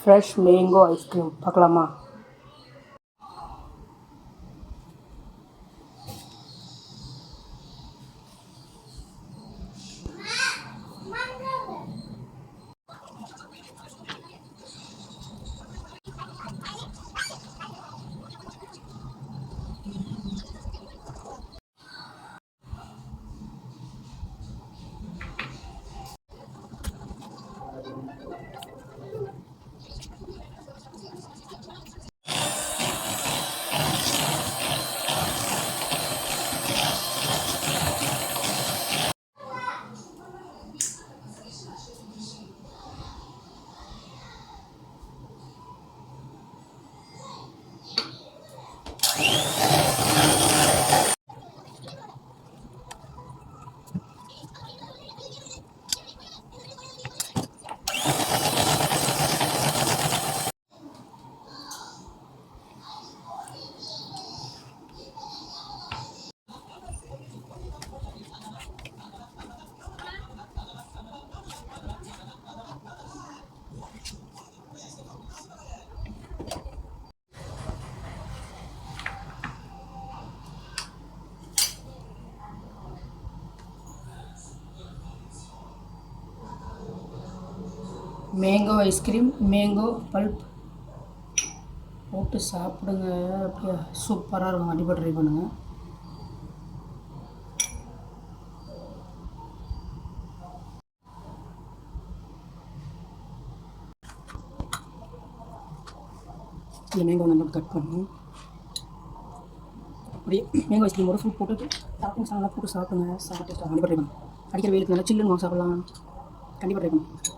Fresh mango ice cream பார்க்கலாமா? Mango ice cream, mango bulb போட்டு சாப்பிடுங்க. அப்படியே சூப்பராக இருக்கும். கண்டிப்பாக ட்ரை பண்ணுங்கள். இந்த மேங்கோ நல்லா கட் பண்ணி அப்படியே மேங்கோ ஐஸ்கிரீமோட ஃப்ரூட் போட்டு டாப்பிங்ஸ் நல்லா போட்டு சாப்பிடுங்க. சாப்பிட்டு கண்டிப்பாக ட்ரை பண்ணுங்கள். அடிக்கிற வெயிலுக்கு நல்லா சில்லுன்னு சாப்பிடலாம். கண்டிப்பாக ட்ரை பண்ணுங்கள்.